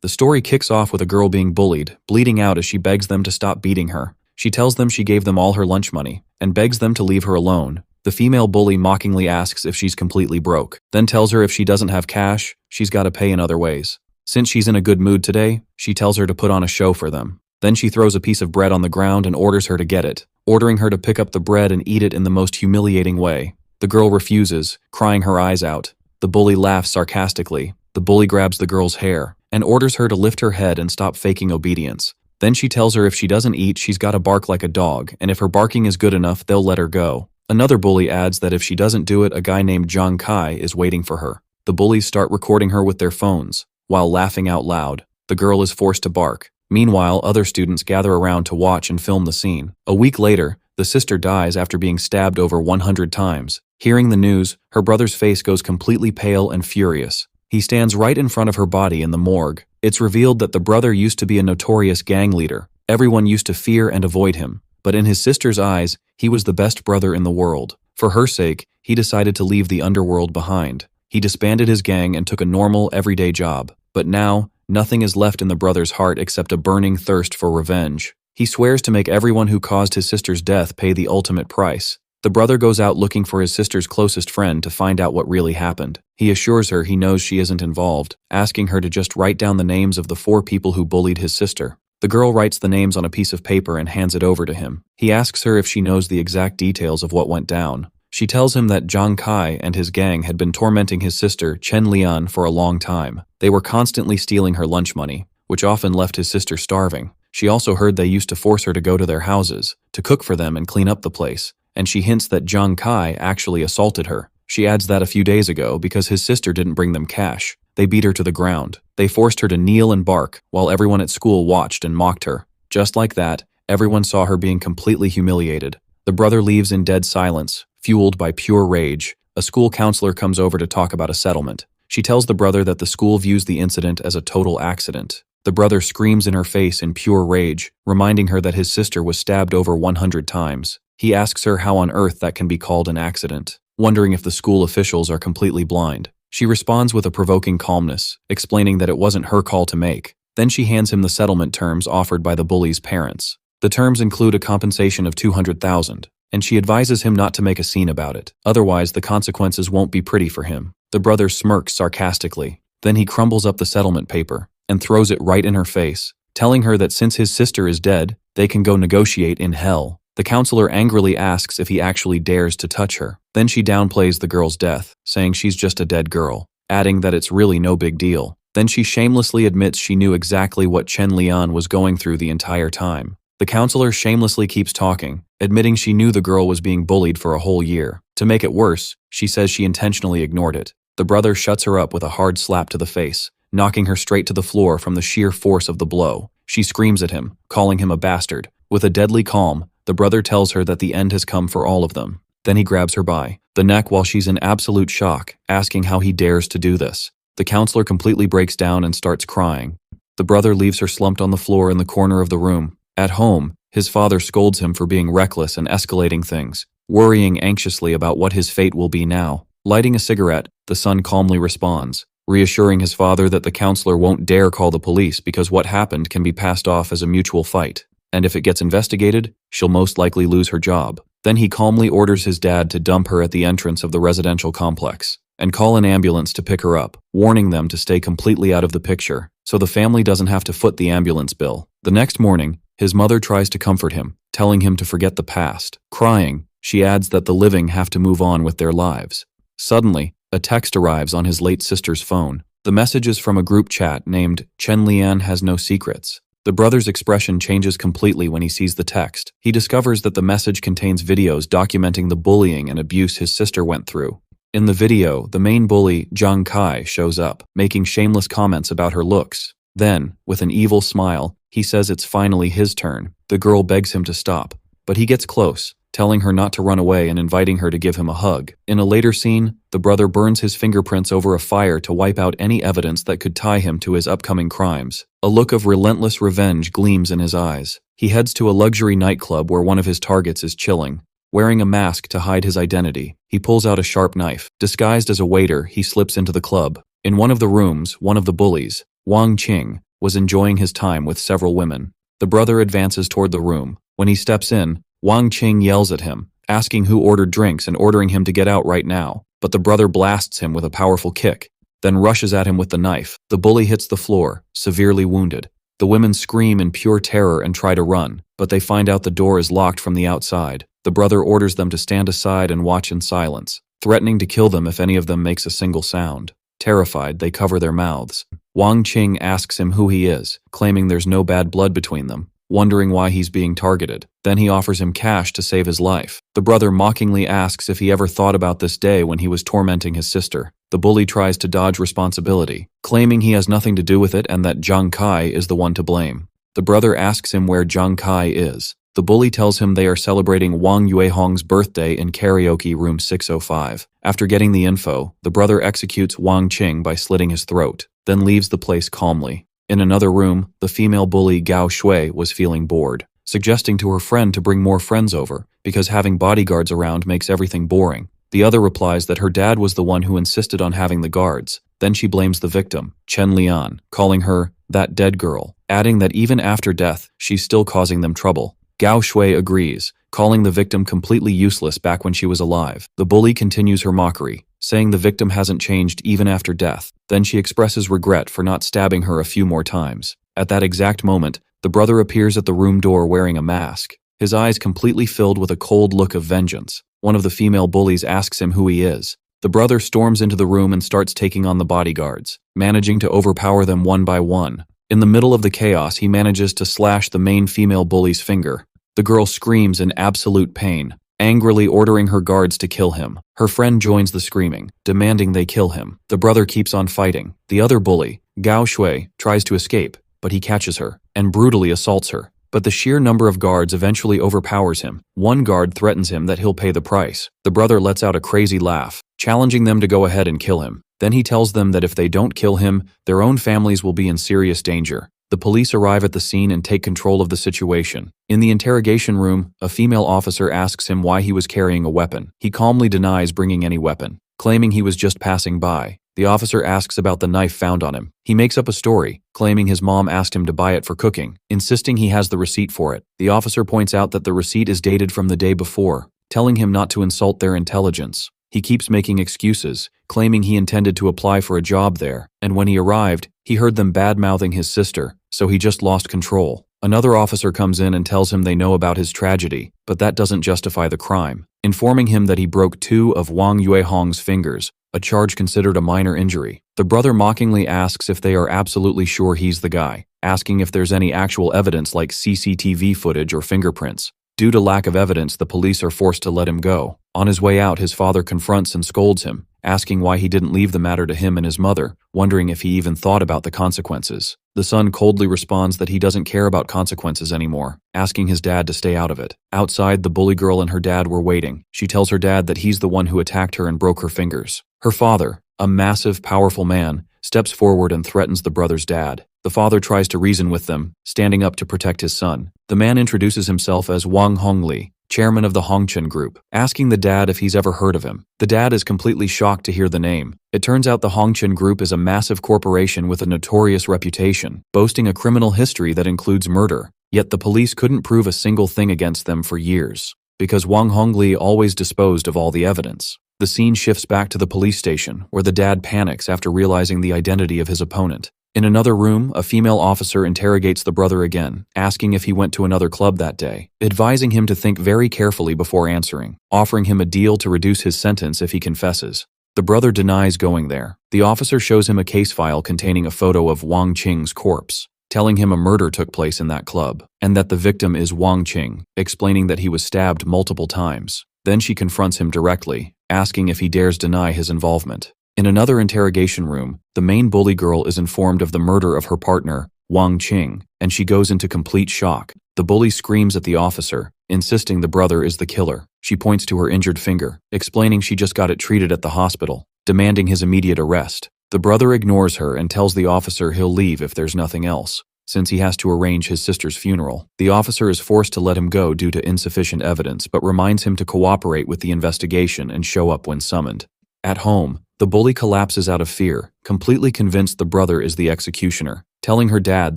The story kicks off with a girl being bullied, bleeding out as she begs them to stop beating her. She tells them she gave them all her lunch money, and begs them to leave her alone. The female bully mockingly asks if she's completely broke, then tells her if she doesn't have cash, she's gotta pay in other ways. Since she's in a good mood today, she tells her to put on a show for them. Then she throws a piece of bread on the ground and orders her to get it, ordering her to pick up the bread and eat it in the most humiliating way. The girl refuses, crying her eyes out. The bully laughs sarcastically. The bully grabs the girl's hair and orders her to lift her head and stop faking obedience. Then she tells her if she doesn't eat, she's gotta bark like a dog, and if her barking is good enough, they'll let her go. Another bully adds that if she doesn't do it, a guy named Jong Kai is waiting for her. The bullies start recording her with their phones, while laughing out loud. The girl is forced to bark. Meanwhile, other students gather around to watch and film the scene. A week later, the sister dies after being stabbed over 100 times. Hearing the news, her brother's face goes completely pale and furious. He stands right in front of her body in the morgue. It's revealed that the brother used to be a notorious gang leader. Everyone used to fear and avoid him. But in his sister's eyes, he was the best brother in the world. For her sake, he decided to leave the underworld behind. He disbanded his gang and took a normal, everyday job. But now, nothing is left in the brother's heart except a burning thirst for revenge. He swears to make everyone who caused his sister's death pay the ultimate price. The brother goes out looking for his sister's closest friend to find out what really happened. He assures her he knows she isn't involved, asking her to just write down the names of the 4 people who bullied his sister. The girl writes the names on a piece of paper and hands it over to him. He asks her if she knows the exact details of what went down. She tells him that Jong Kai and his gang had been tormenting his sister, Chen Lian, for a long time. They were constantly stealing her lunch money, which often left his sister starving. She also heard they used to force her to go to their houses, to cook for them and clean up the place, and she hints that Jong Kai actually assaulted her. She adds that a few days ago, because his sister didn't bring them cash, they beat her to the ground. They forced her to kneel and bark, while everyone at school watched and mocked her. Just like that, everyone saw her being completely humiliated. The brother leaves in dead silence, fueled by pure rage. A school counselor comes over to talk about a settlement. She tells the brother that the school views the incident as a total accident. The brother screams in her face in pure rage, reminding her that his sister was stabbed over 100 times. He asks her how on earth that can be called an accident, wondering if the school officials are completely blind. She responds with a provoking calmness, explaining that it wasn't her call to make. Then she hands him the settlement terms offered by the bully's parents. The terms include a compensation of 200,000, and she advises him not to make a scene about it. Otherwise, the consequences won't be pretty for him. The brother smirks sarcastically. Then he crumbles up the settlement paper and throws it right in her face, telling her that since his sister is dead, they can go negotiate in hell. The counselor angrily asks if he actually dares to touch her. Then she downplays the girl's death, saying she's just a dead girl, adding that it's really no big deal. Then she shamelessly admits she knew exactly what Chen Lian was going through the entire time. The counselor shamelessly keeps talking, admitting she knew the girl was being bullied for a whole year. To make it worse, she says she intentionally ignored it. The brother shuts her up with a hard slap to the face, knocking her straight to the floor from the sheer force of the blow. She screams at him, calling him a bastard. With a deadly calm, the brother tells her that the end has come for all of them. Then he grabs her by the neck while she's in absolute shock, asking how he dares to do this. The counselor completely breaks down and starts crying. The brother leaves her slumped on the floor in the corner of the room. At home, his father scolds him for being reckless and escalating things, worrying anxiously about what his fate will be now. Lighting a cigarette, the son calmly responds, reassuring his father that the counselor won't dare call the police because what happened can be passed off as a mutual fight, and if it gets investigated, she'll most likely lose her job. Then he calmly orders his dad to dump her at the entrance of the residential complex and call an ambulance to pick her up, warning them to stay completely out of the picture so the family doesn't have to foot the ambulance bill. The next morning, his mother tries to comfort him, telling him to forget the past. Crying, she adds that the living have to move on with their lives. Suddenly, a text arrives on his late sister's phone. The message is from a group chat named Chen Lian Has No Secrets. The brother's expression changes completely when he sees the text. He discovers that the message contains videos documenting the bullying and abuse his sister went through. In the video, the main bully, Jong Kai, shows up, making shameless comments about her looks. Then, with an evil smile, he says it's finally his turn. The girl begs him to stop, but he gets close, telling her not to run away and inviting her to give him a hug. In a later scene, the brother burns his fingerprints over a fire to wipe out any evidence that could tie him to his upcoming crimes. A look of relentless revenge gleams in his eyes. He heads to a luxury nightclub where one of his targets is chilling. Wearing a mask to hide his identity, he pulls out a sharp knife. Disguised as a waiter, he slips into the club. In one of the rooms, one of the bullies, Wang Qing, was enjoying his time with several women. The brother advances toward the room. When he steps in, Wang Qing yells at him, asking who ordered drinks and ordering him to get out right now. But the brother blasts him with a powerful kick, then rushes at him with the knife. The bully hits the floor, severely wounded. The women scream in pure terror and try to run, but they find out the door is locked from the outside. The brother orders them to stand aside and watch in silence, threatening to kill them if any of them makes a single sound. Terrified, they cover their mouths. Wang Qing asks him who he is, claiming there's no bad blood between them, wondering why he's being targeted. Then he offers him cash to save his life. The brother mockingly asks if he ever thought about this day when he was tormenting his sister. The bully tries to dodge responsibility, claiming he has nothing to do with it and that Zhang Kai is the one to blame. The brother asks him where Zhang Kai is. The bully tells him they are celebrating Wang Yuehong's birthday in karaoke room 605. After getting the info, the brother executes Wang Qing by slitting his throat, then leaves the place calmly. In another room, the female bully Gao Shui was feeling bored, suggesting to her friend to bring more friends over, because having bodyguards around makes everything boring. The other replies that her dad was the one who insisted on having the guards. Then she blames the victim, Chen Lian, calling her that dead girl, adding that even after death, she's still causing them trouble. Gao Shui agrees, calling the victim completely useless back when she was alive. The bully continues her mockery, saying the victim hasn't changed even after death. Then she expresses regret for not stabbing her a few more times. At that exact moment, the brother appears at the room door wearing a mask, his eyes completely filled with a cold look of vengeance. One of the female bullies asks him who he is. The brother storms into the room and starts taking on the bodyguards, managing to overpower them one by one. In the middle of the chaos, he manages to slash the main female bully's finger. The girl screams in absolute pain, angrily ordering her guards to kill him. Her friend joins the screaming, demanding they kill him. The brother keeps on fighting. The other bully, Gao Shui, tries to escape, but he catches her and brutally assaults her. But the sheer number of guards eventually overpowers him. One guard threatens him that he'll pay the price. The brother lets out a crazy laugh, challenging them to go ahead and kill him. Then he tells them that if they don't kill him, their own families will be in serious danger. The police arrive at the scene and take control of the situation. In the interrogation room, a female officer asks him why he was carrying a weapon. He calmly denies bringing any weapon, claiming he was just passing by. The officer asks about the knife found on him. He makes up a story, claiming his mom asked him to buy it for cooking, insisting he has the receipt for it. The officer points out that the receipt is dated from the day before, telling him not to insult their intelligence. He keeps making excuses, claiming he intended to apply for a job there, and when he arrived, he heard them bad-mouthing his sister, so he just lost control. Another officer comes in and tells him they know about his tragedy, but that doesn't justify the crime, informing him that he broke 2 of Wang Yuehong's fingers, a charge considered a minor injury. The brother mockingly asks if they are absolutely sure he's the guy, asking if there's any actual evidence like CCTV footage or fingerprints. Due to lack of evidence, the police are forced to let him go. On his way out, his father confronts and scolds him, asking why he didn't leave the matter to him and his mother, wondering if he even thought about the consequences. The son coldly responds that he doesn't care about consequences anymore, asking his dad to stay out of it. Outside, the bully girl and her dad were waiting. She tells her dad that he's the one who attacked her and broke her fingers. Her father, a massive, powerful man, steps forward and threatens the brother's dad. The father tries to reason with them, standing up to protect his son. The man introduces himself as Wang Hongli, chairman of the Hongchen group, asking the dad if he's ever heard of him. The dad is completely shocked to hear the name. It turns out the Hongchen group is a massive corporation with a notorious reputation, boasting a criminal history that includes murder. Yet the police couldn't prove a single thing against them for years, because Wang Hongli always disposed of all the evidence. The scene shifts back to the police station, where the dad panics after realizing the identity of his opponent. In another room, a female officer interrogates the brother again, asking if he went to another club that day, advising him to think very carefully before answering, offering him a deal to reduce his sentence if he confesses. The brother denies going there. The officer shows him a case file containing a photo of Wang Qing's corpse, telling him a murder took place in that club, and that the victim is Wang Qing, explaining that he was stabbed multiple times. Then she confronts him directly, asking if he dares deny his involvement. In another interrogation room, the main bully girl is informed of the murder of her partner, Wang Qing, and she goes into complete shock. The bully screams at the officer, insisting the brother is the killer. She points to her injured finger, explaining she just got it treated at the hospital, demanding his immediate arrest. The brother ignores her and tells the officer he'll leave if there's nothing else, since he has to arrange his sister's funeral. The officer is forced to let him go due to insufficient evidence, but reminds him to cooperate with the investigation and show up when summoned. At home, the bully collapses out of fear, completely convinced the brother is the executioner, telling her dad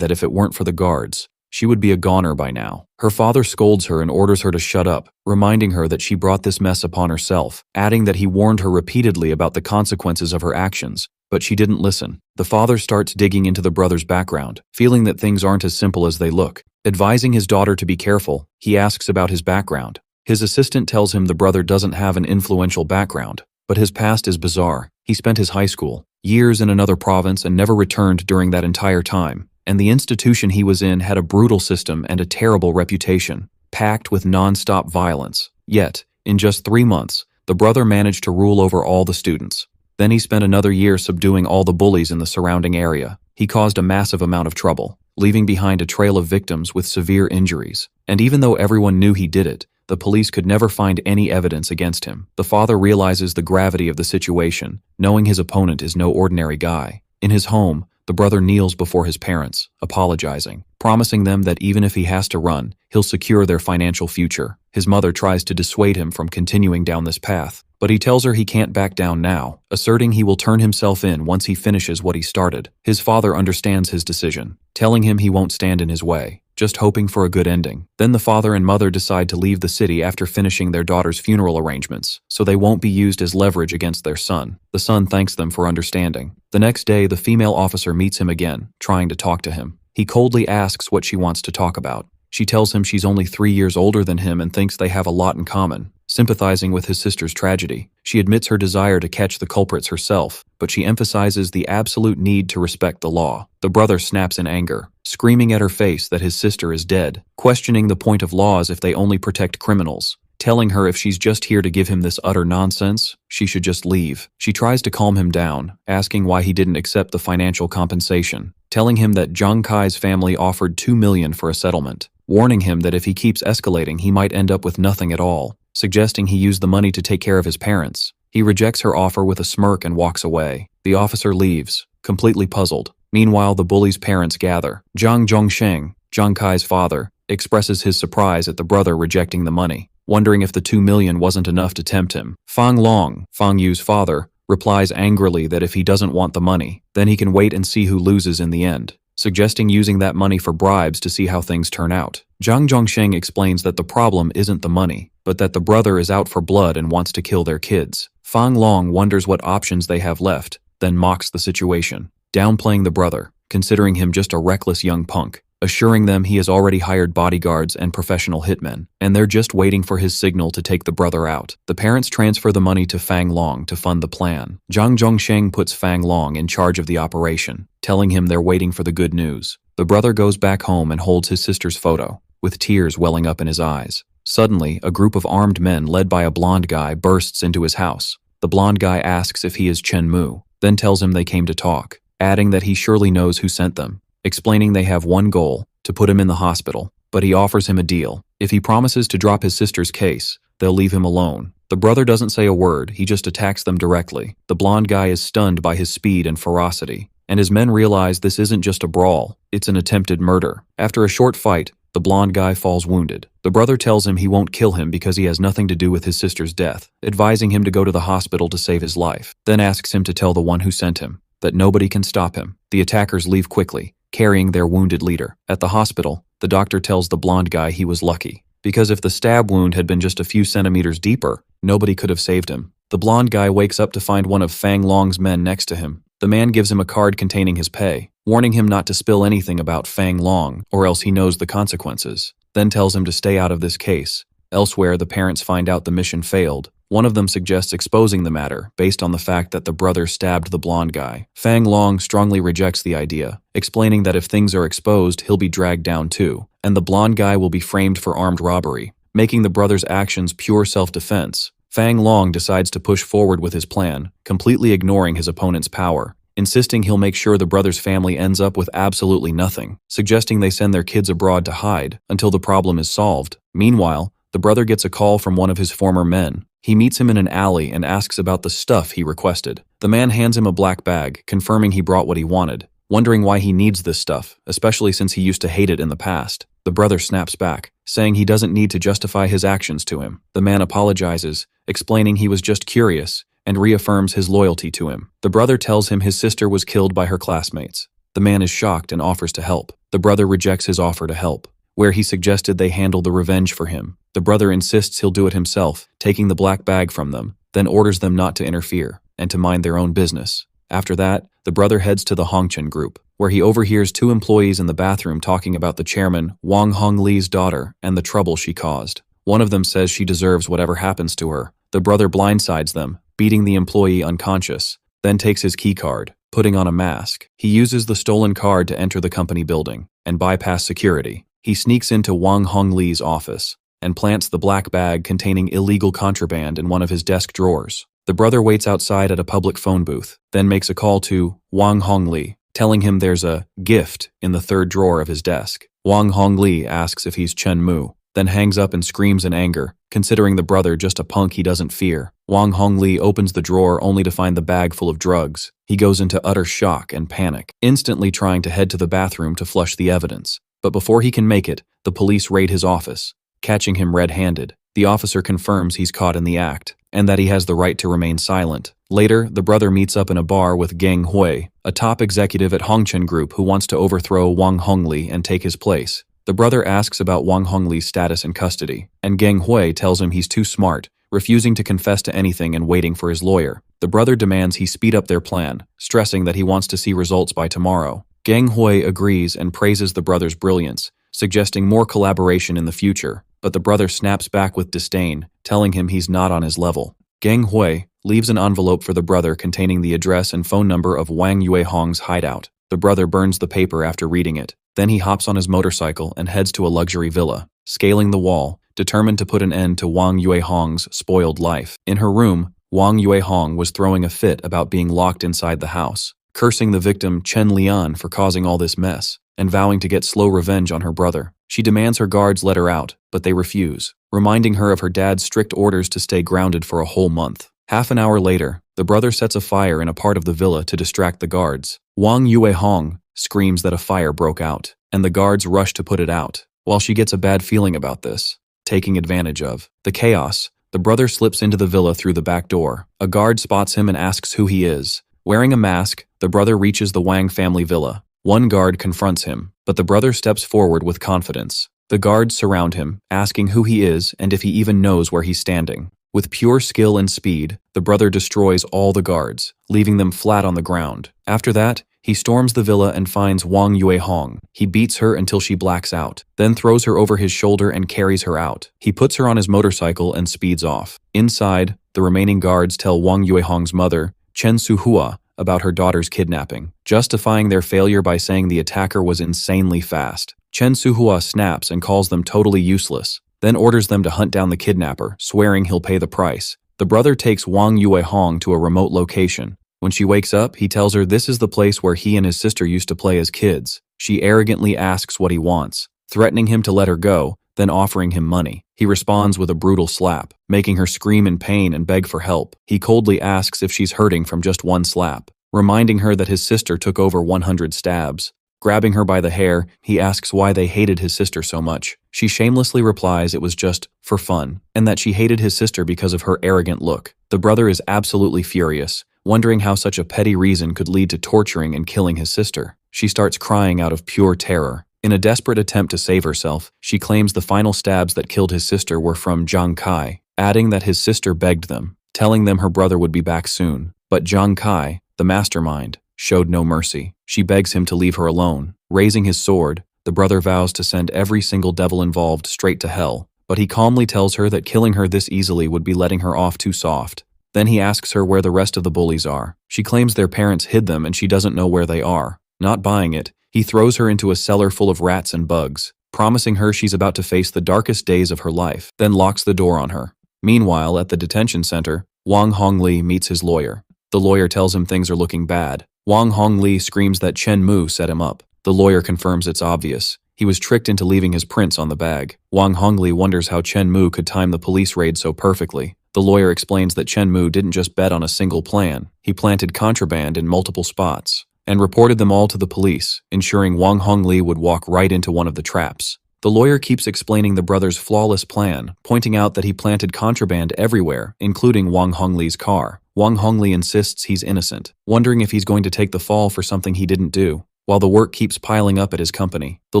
that if it weren't for the guards, she would be a goner by now. Her father scolds her and orders her to shut up, reminding her that she brought this mess upon herself, adding that he warned her repeatedly about the consequences of her actions, but she didn't listen. The father starts digging into the brother's background, feeling that things aren't as simple as they look. Advising his daughter to be careful, he asks about his background. His assistant tells him the brother doesn't have an influential background, but his past is bizarre. He spent his high school years in another province and never returned during that entire time. And the institution he was in had a brutal system and a terrible reputation, packed with non-stop violence. Yet, in just 3 months, the brother managed to rule over all the students. Then he spent another year subduing all the bullies in the surrounding area. He caused a massive amount of trouble, leaving behind a trail of victims with severe injuries. And even though everyone knew he did it, the police could never find any evidence against him. The father realizes the gravity of the situation, knowing his opponent is no ordinary guy. In his home, the brother kneels before his parents, apologizing, promising them that even if he has to run, he'll secure their financial future. His mother tries to dissuade him from continuing down this path, but he tells her he can't back down now, asserting he will turn himself in once he finishes what he started. His father understands his decision, telling him he won't stand in his way, just hoping for a good ending. Then the father and mother decide to leave the city after finishing their daughter's funeral arrangements, so they won't be used as leverage against their son. The son thanks them for understanding. The next day, the female officer meets him again, trying to talk to him. He coldly asks what she wants to talk about. She tells him she's only 3 years older than him and thinks they have a lot in common. Sympathizing with his sister's tragedy, she admits her desire to catch the culprits herself, but she emphasizes the absolute need to respect the law. The brother snaps in anger, screaming at her face that his sister is dead, questioning the point of laws if they only protect criminals, telling her if she's just here to give him this utter nonsense, she should just leave. She tries to calm him down, asking why he didn't accept the financial compensation, telling him that Zhang Kai's family offered 2 million for a settlement, warning him that if he keeps escalating he might end up with nothing at all, suggesting he use the money to take care of his parents. He rejects her offer with a smirk and walks away. The officer leaves, completely puzzled. Meanwhile, the bullies' parents gather. Zhang Zhongsheng, Zhang Kai's father, expresses his surprise at the brother rejecting the money, wondering if the 2 million wasn't enough to tempt him. Fang Long, Fang Yu's father, replies angrily that if he doesn't want the money, then he can wait and see who loses in the end, suggesting using that money for bribes to see how things turn out. Zhang Zhongsheng explains that the problem isn't the money, but that the brother is out for blood and wants to kill their kids. Fang Long wonders what options they have left, then mocks the situation, downplaying the brother, considering him just a reckless young punk, assuring them he has already hired bodyguards and professional hitmen, and they're just waiting for his signal to take the brother out. The parents transfer the money to Fang Long to fund the plan. Zhang Zhongsheng puts Fang Long in charge of the operation, telling him they're waiting for the good news. The brother goes back home and holds his sister's photo, with tears welling up in his eyes. Suddenly, a group of armed men led by a blonde guy bursts into his house. The blonde guy asks if he is Chen Mu, then tells him they came to talk, adding that he surely knows who sent them, explaining they have one goal, to put him in the hospital, but he offers him a deal. If he promises to drop his sister's case, they'll leave him alone. The brother doesn't say a word, he just attacks them directly. The blonde guy is stunned by his speed and ferocity, and his men realize this isn't just a brawl, it's an attempted murder. After a short fight, the blonde guy falls wounded. The brother tells him he won't kill him because he has nothing to do with his sister's death, advising him to go to the hospital to save his life, then asks him to tell the one who sent him that nobody can stop him. The attackers leave quickly, carrying their wounded leader. At the hospital, the doctor tells the blonde guy he was lucky, because if the stab wound had been just a few centimeters deeper, nobody could have saved him. The blonde guy wakes up to find one of Fang Long's men next to him. The man gives him a card containing his pay, warning him not to spill anything about Fang Long, or else he knows the consequences, then tells him to stay out of this case. Elsewhere, the parents find out the mission failed. One of them suggests exposing the matter, based on the fact that the brother stabbed the blonde guy. Fang Long strongly rejects the idea, explaining that if things are exposed, he'll be dragged down too, and the blonde guy will be framed for armed robbery, making the brother's actions pure self-defense. Fang Long decides to push forward with his plan, completely ignoring his opponent's power, insisting he'll make sure the brother's family ends up with absolutely nothing, suggesting they send their kids abroad to hide until the problem is solved. Meanwhile, the brother gets a call from one of his former men. He meets him in an alley and asks about the stuff he requested. The man hands him a black bag, confirming he brought what he wanted, wondering why he needs this stuff, especially since he used to hate it in the past. The brother snaps back, saying he doesn't need to justify his actions to him. The man apologizes, explaining he was just curious, and reaffirms his loyalty to him. The brother tells him his sister was killed by her classmates, The man is shocked and offers to help. The brother rejects his offer to help, where he suggested they handle the revenge for him. The brother insists he'll do it himself, taking the black bag from them, then orders them not to interfere and to mind their own business. After that, the brother heads to the Hongchen group, where he overhears two employees in the bathroom talking about the chairman, Wang Hongli's daughter, and the trouble she caused. One of them says she deserves whatever happens to her. The brother blindsides them, beating the employee unconscious, then takes his key card, putting on a mask. He uses the stolen card to enter the company building and bypass security. He sneaks into Wang Hongli's office and plants the black bag containing illegal contraband in one of his desk drawers. The brother waits outside at a public phone booth, then makes a call to Wang Hongli, telling him there's a gift in the third drawer of his desk. Wang Hongli asks if he's Chen Mu, then hangs up and screams in anger, considering the brother just a punk he doesn't fear. Wang Hongli opens the drawer only to find the bag full of drugs. He goes into utter shock and panic, instantly trying to head to the bathroom to flush the evidence. But before he can make it, the police raid his office, catching him red-handed. The officer confirms he's caught in the act, and that he has the right to remain silent. Later, the brother meets up in a bar with Geng Hui, a top executive at Hongchen Group who wants to overthrow Wang Hongli and take his place. The brother asks about Wang Hongli's status in custody, and Geng Hui tells him he's too smart, refusing to confess to anything and waiting for his lawyer. The brother demands he speed up their plan, stressing that he wants to see results by tomorrow. Geng Hui agrees and praises the brother's brilliance, suggesting more collaboration in the future, but the brother snaps back with disdain, telling him he's not on his level. Geng Hui leaves an envelope for the brother containing the address and phone number of Wang Yuehong's hideout. The brother burns the paper after reading it. Then he hops on his motorcycle and heads to a luxury villa, scaling the wall, determined to put an end to Wang Yuehong's spoiled life. In her room, Wang Yuehong was throwing a fit about being locked inside the house, cursing the victim Chen Lian for causing all this mess, and vowing to get slow revenge on her brother. She demands her guards let her out, but they refuse, reminding her of her dad's strict orders to stay grounded for a whole month. Half an hour later, the brother sets a fire in a part of the villa to distract the guards. Wang Yuehong screams that a fire broke out, and the guards rush to put it out. While she gets a bad feeling about this, taking advantage of the chaos, the brother slips into the villa through the back door. A guard spots him and asks who he is. Wearing a mask, the brother reaches the Wang family villa. One guard confronts him, but the brother steps forward with confidence. The guards surround him, asking who he is and if he even knows where he's standing. With pure skill and speed, the brother destroys all the guards, leaving them flat on the ground. After that, he storms the villa and finds Wang Yuehong. He beats her until she blacks out, then throws her over his shoulder and carries her out. He puts her on his motorcycle and speeds off. Inside, the remaining guards tell Wang Yuehong's mother, Chen Suhua, about her daughter's kidnapping, justifying their failure by saying the attacker was insanely fast. Chen Suhua snaps and calls them totally useless, then orders them to hunt down the kidnapper, swearing he'll pay the price. The brother takes Wang Yuehong to a remote location. When she wakes up, he tells her this is the place where he and his sister used to play as kids. She arrogantly asks what he wants, threatening him to let her go, then offering him money. He responds with a brutal slap, making her scream in pain and beg for help. He coldly asks if she's hurting from just one slap, reminding her that his sister took over 100 stabs. Grabbing her by the hair, he asks why they hated his sister so much. She shamelessly replies it was just for fun, and that she hated his sister because of her arrogant look. The brother is absolutely furious, wondering how such a petty reason could lead to torturing and killing his sister. She starts crying out of pure terror. In a desperate attempt to save herself, she claims the final stabs that killed his sister were from Zhang Kai, adding that his sister begged them, telling them her brother would be back soon. But Zhang Kai, the mastermind, showed no mercy. She begs him to leave her alone. Raising his sword, the brother vows to send every single devil involved straight to hell, but he calmly tells her that killing her this easily would be letting her off too soft. Then he asks her where the rest of the bullies are. She claims their parents hid them and she doesn't know where they are. Not buying it, he throws her into a cellar full of rats and bugs, promising her she's about to face the darkest days of her life, then locks the door on her. Meanwhile, at the detention center, Wang Hongli meets his lawyer. The lawyer tells him things are looking bad. Wang Hongli screams that Chen Mu set him up. The lawyer confirms it's obvious. He was tricked into leaving his prints on the bag. Wang Hongli wonders how Chen Mu could time the police raid so perfectly. The lawyer explains that Chen Mu didn't just bet on a single plan. He planted contraband in multiple spots and reported them all to the police, ensuring Wang Hongli would walk right into one of the traps. The lawyer keeps explaining the brother's flawless plan, pointing out that he planted contraband everywhere, including Wang Hongli's car. Wang Hongli insists he's innocent, wondering if he's going to take the fall for something he didn't do. while the work keeps piling up at his company. The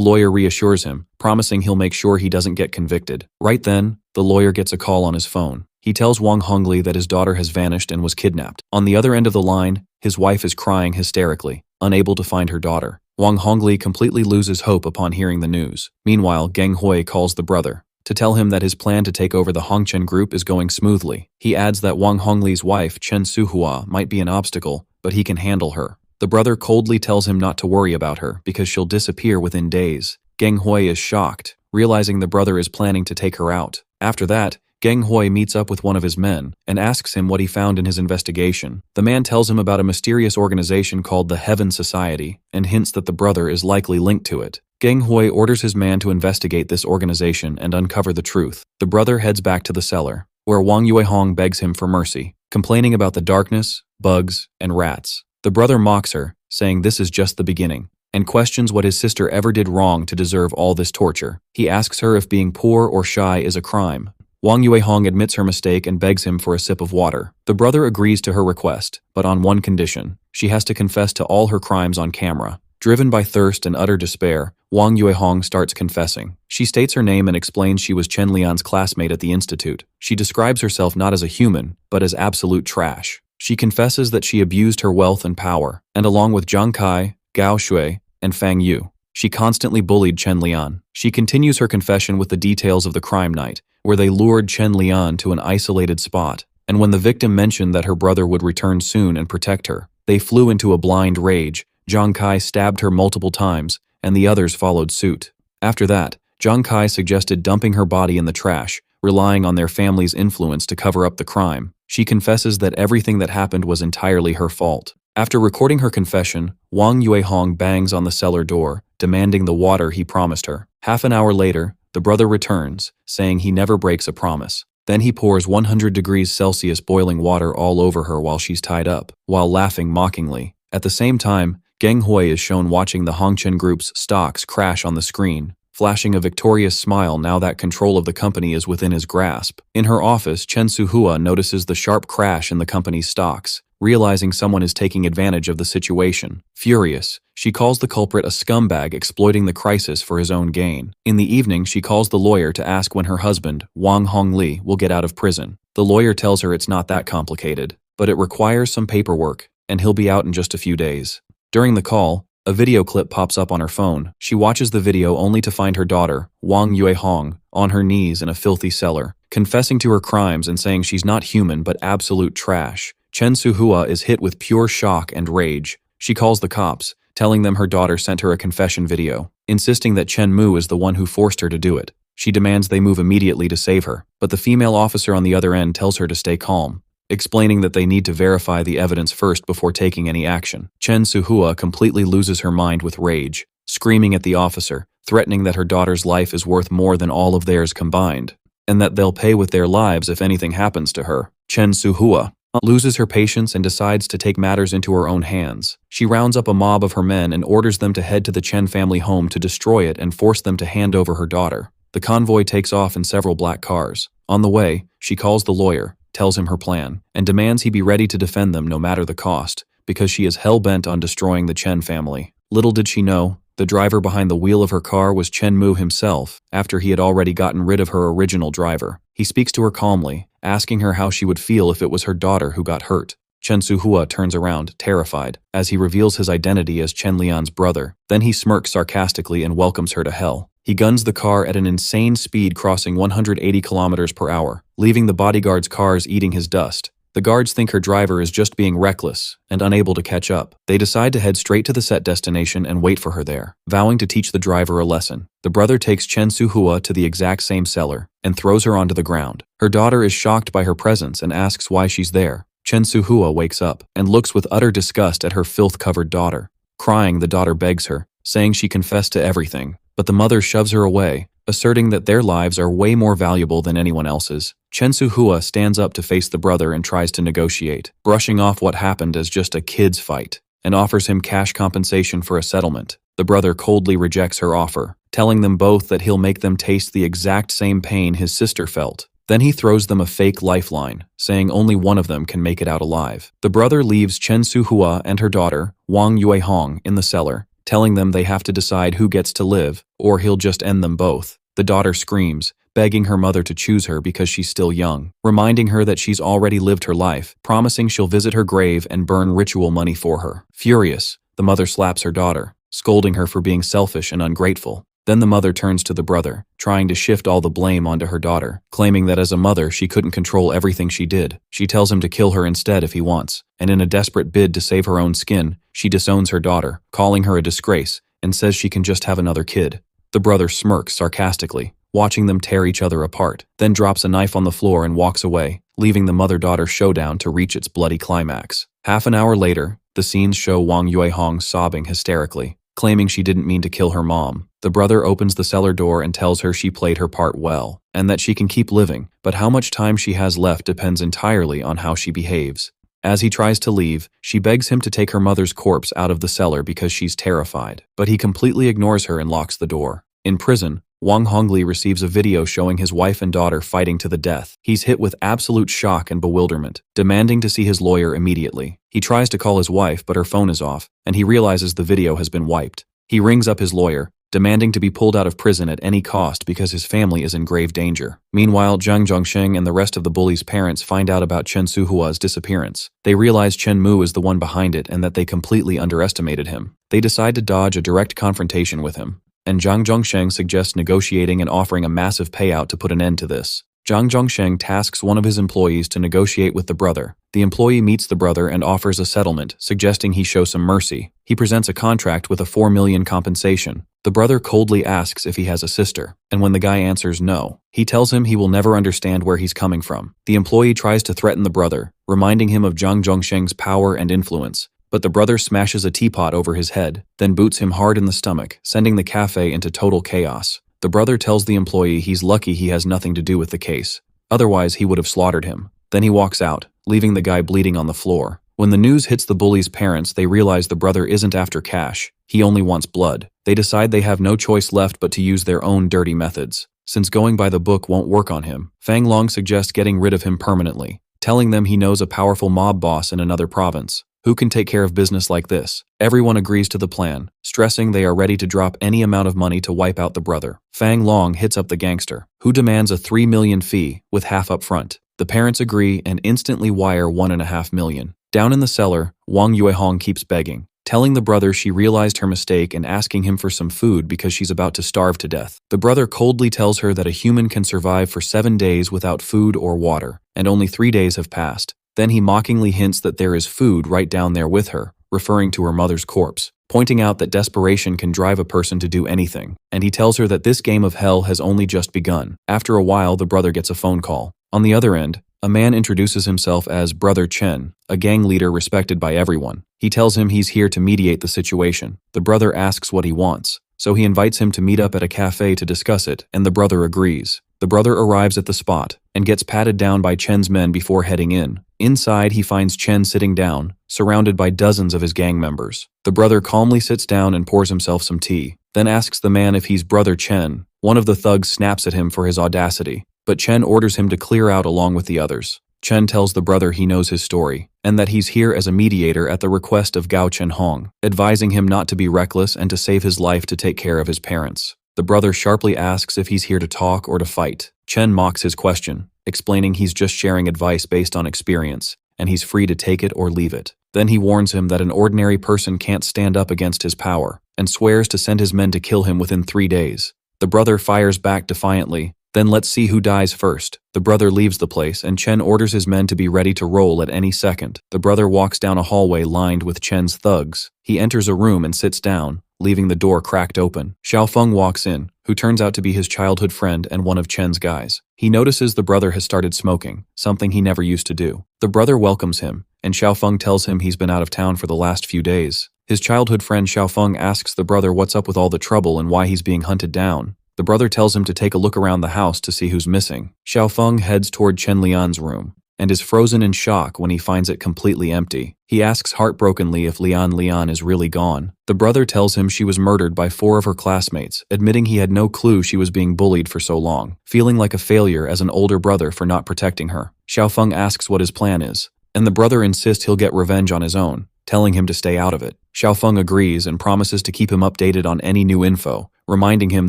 lawyer reassures him, promising he'll make sure he doesn't get convicted. Right then, the lawyer gets a call on his phone. He tells Wang Hongli that his daughter has vanished and was kidnapped. On the other end of the line, his wife is crying hysterically, unable to find her daughter. Wang Hongli completely loses hope upon hearing the news. Meanwhile, Geng Hui calls the brother to tell him that his plan to take over the Hongchen group is going smoothly. He adds that Wang Hongli's wife, Chen Suhua, might be an obstacle, but he can handle her. The brother coldly tells him not to worry about her because she'll disappear within days. Geng Hui is shocked, realizing the brother is planning to take her out. After that, Geng Hui meets up with one of his men and asks him what he found in his investigation. The man tells him about a mysterious organization called the Heaven Society and hints that the brother is likely linked to it. Geng Hui orders his man to investigate this organization and uncover the truth. The brother heads back to the cellar, where Wang Yuehong begs him for mercy, complaining about the darkness, bugs, and rats. The brother mocks her, saying this is just the beginning, and questions what his sister ever did wrong to deserve all this torture. He asks her if being poor or shy is a crime. Wang Yuehong admits her mistake and begs him for a sip of water. The brother agrees to her request, but on one condition. She has to confess to all her crimes on camera. Driven by thirst and utter despair, Wang Yuehong starts confessing. She states her name and explains she was Chen Lian's classmate at the institute. She describes herself not as a human, but as absolute trash. She confesses that she abused her wealth and power, and along with Zhang Kai, Gao Shui, and Fang Yu, she constantly bullied Chen Lian. She continues her confession with the details of the crime night, where they lured Chen Lian to an isolated spot, and when the victim mentioned that her brother would return soon and protect her, they flew into a blind rage. Zhang Kai stabbed her multiple times, and the others followed suit. After that, Zhang Kai suggested dumping her body in the trash, relying on their family's influence to cover up the crime. She confesses that everything that happened was entirely her fault. After recording her confession, Wang Yuehong bangs on the cellar door, demanding the water he promised her. Half an hour later, the brother returns, saying he never breaks a promise. Then he pours 100 degrees Celsius boiling water all over her while she's tied up, while laughing mockingly. At the same time, Geng Hui is shown watching the Hongchen Group's stocks crash on the screen, flashing a victorious smile now that control of the company is within his grasp. In her office, Chen Suhua notices the sharp crash in the company's stocks, realizing someone is taking advantage of the situation. Furious, she calls the culprit a scumbag exploiting the crisis for his own gain. In the evening, she calls the lawyer to ask when her husband, Wang Hongli, will get out of prison. The lawyer tells her it's not that complicated, but it requires some paperwork, and he'll be out in just a few days. During the call, a video clip pops up on her phone. She watches the video only to find her daughter, Wang Yuehong, on her knees in a filthy cellar, confessing to her crimes and saying she's not human but absolute trash. Chen Suhua is hit with pure shock and rage. She calls the cops, telling them her daughter sent her a confession video, insisting that Chen Mu is the one who forced her to do it. She demands they move immediately to save her, but the female officer on the other end tells her to stay calm, explaining that they need to verify the evidence first before taking any action. Chen Suhua completely loses her mind with rage, screaming at the officer, threatening that her daughter's life is worth more than all of theirs combined, and that they'll pay with their lives if anything happens to her. Chen Suhua loses her patience and decides to take matters into her own hands. She rounds up a mob of her men and orders them to head to the Chen family home to destroy it and force them to hand over her daughter. The convoy takes off in several black cars. On the way, she calls the lawyer, tells him her plan, and demands he be ready to defend them no matter the cost, because she is hell-bent on destroying the Chen family. Little did she know, the driver behind the wheel of her car was Chen Mu himself, after he had already gotten rid of her original driver. He speaks to her calmly, asking her how she would feel if it was her daughter who got hurt. Chen Suhua turns around, terrified, as he reveals his identity as Chen Lian's brother. Then he smirks sarcastically and welcomes her to hell. He guns the car at an insane speed, crossing 180 kilometers per hour, leaving the bodyguards' cars eating his dust. The guards think her driver is just being reckless and unable to catch up. They decide to head straight to the set destination and wait for her there, vowing to teach the driver a lesson. The brother takes Chen Suhua to the exact same cellar and throws her onto the ground. Her daughter is shocked by her presence and asks why she's there. Chen Suhua wakes up and looks with utter disgust at her filth-covered daughter. Crying, the daughter begs her, saying she confessed to everything, but the mother shoves her away, asserting that their lives are way more valuable than anyone else's. Chen Suhua stands up to face the brother and tries to negotiate, brushing off what happened as just a kid's fight, and offers him cash compensation for a settlement. The brother coldly rejects her offer, telling them both that he'll make them taste the exact same pain his sister felt. Then he throws them a fake lifeline, saying only one of them can make it out alive. The brother leaves Chen Suhua and her daughter, Wang Yuehong, in the cellar, telling them they have to decide who gets to live, or he'll just end them both. The daughter screams, begging her mother to choose her because she's still young, reminding her that she's already lived her life, promising she'll visit her grave and burn ritual money for her. Furious, the mother slaps her daughter, scolding her for being selfish and ungrateful. Then the mother turns to the brother, trying to shift all the blame onto her daughter, claiming that as a mother she couldn't control everything she did. She tells him to kill her instead if he wants, and in a desperate bid to save her own skin, she disowns her daughter, calling her a disgrace, and says she can just have another kid. The brother smirks sarcastically, watching them tear each other apart, then drops a knife on the floor and walks away, leaving the mother-daughter showdown to reach its bloody climax. Half an hour later, the scenes show Wang Yuehong sobbing hysterically, claiming she didn't mean to kill her mom. The brother opens the cellar door and tells her she played her part well, and that she can keep living, but how much time she has left depends entirely on how she behaves. As he tries to leave, she begs him to take her mother's corpse out of the cellar because she's terrified, but he completely ignores her and locks the door. In prison, Wang Hongli receives a video showing his wife and daughter fighting to the death. He's hit with absolute shock and bewilderment, demanding to see his lawyer immediately. He tries to call his wife, but her phone is off, and he realizes the video has been wiped. He rings up his lawyer, demanding to be pulled out of prison at any cost because his family is in grave danger. Meanwhile, Zhang Zhongsheng and the rest of the bullies' parents find out about Chen Suhua's disappearance. They realize Chen Mu is the one behind it and that they completely underestimated him. They decide to dodge a direct confrontation with him, and Zhang Zhongsheng suggests negotiating and offering a massive payout to put an end to this. Zhang Zhongsheng tasks one of his employees to negotiate with the brother. The employee meets the brother and offers a settlement, suggesting he show some mercy. He presents a contract with a 4 million compensation. The brother coldly asks if he has a sister, and when the guy answers no, he tells him he will never understand where he's coming from. The employee tries to threaten the brother, reminding him of Zhang Zhongsheng's power and influence, but the brother smashes a teapot over his head, then boots him hard in the stomach, sending the cafe into total chaos. The brother tells the employee he's lucky he has nothing to do with the case, otherwise he would have slaughtered him. Then he walks out, leaving the guy bleeding on the floor. When the news hits the bullies' parents, they realize the brother isn't after cash, he only wants blood. They decide they have no choice left but to use their own dirty methods. Since going by the book won't work on him, Fang Long suggests getting rid of him permanently, telling them he knows a powerful mob boss in another province who can take care of business like this. Everyone agrees to the plan, stressing they are ready to drop any amount of money to wipe out the brother. Fang Long hits up the gangster, who demands a 3 million fee, with half up front. The parents agree and instantly wire 1.5 million. Down in the cellar, Wang Yuehong keeps begging, telling the brother she realized her mistake and asking him for some food because she's about to starve to death. The brother coldly tells her that a human can survive for 7 days without food or water, and only 3 days have passed. Then he mockingly hints that there is food right down there with her, referring to her mother's corpse, pointing out that desperation can drive a person to do anything, and he tells her that this game of hell has only just begun. After a while, the brother gets a phone call. On the other end, a man introduces himself as Brother Chen, a gang leader respected by everyone. He tells him he's here to mediate the situation. The brother asks what he wants, so he invites him to meet up at a cafe to discuss it, and the brother agrees. The brother arrives at the spot and gets patted down by Chen's men before heading in. Inside, he finds Chen sitting down, surrounded by dozens of his gang members. The brother calmly sits down and pours himself some tea, then asks the man if he's Brother Chen. One of the thugs snaps at him for his audacity, but Chen orders him to clear out along with the others. Chen tells the brother he knows his story, and that he's here as a mediator at the request of Gao Chenhong, advising him not to be reckless and to save his life to take care of his parents. The brother sharply asks if he's here to talk or to fight. Chen mocks his question, explaining he's just sharing advice based on experience, and he's free to take it or leave it. Then he warns him that an ordinary person can't stand up against his power, and swears to send his men to kill him within 3 days. The brother fires back defiantly, then let's see who dies first. The brother leaves the place, and Chen orders his men to be ready to roll at any second. The brother walks down a hallway lined with Chen's thugs. He enters a room and sits down, leaving the door cracked open. Xiaofeng walks in, who turns out to be his childhood friend and one of Chen's guys. He notices the brother has started smoking, something he never used to do. The brother welcomes him, and Xiaofeng tells him he's been out of town for the last few days. His childhood friend Xiaofeng asks the brother what's up with all the trouble and why he's being hunted down. The brother tells him to take a look around the house to see who's missing. Xiaofeng heads toward Chen Lian's room, and is frozen in shock when he finds it completely empty. He asks heartbrokenly if Lian is really gone. The brother tells him she was murdered by 4 of her classmates, admitting he had no clue she was being bullied for so long, feeling like a failure as an older brother for not protecting her. Xiaofeng asks what his plan is, and the brother insists he'll get revenge on his own, telling him to stay out of it. Xiaofeng agrees and promises to keep him updated on any new info, reminding him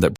that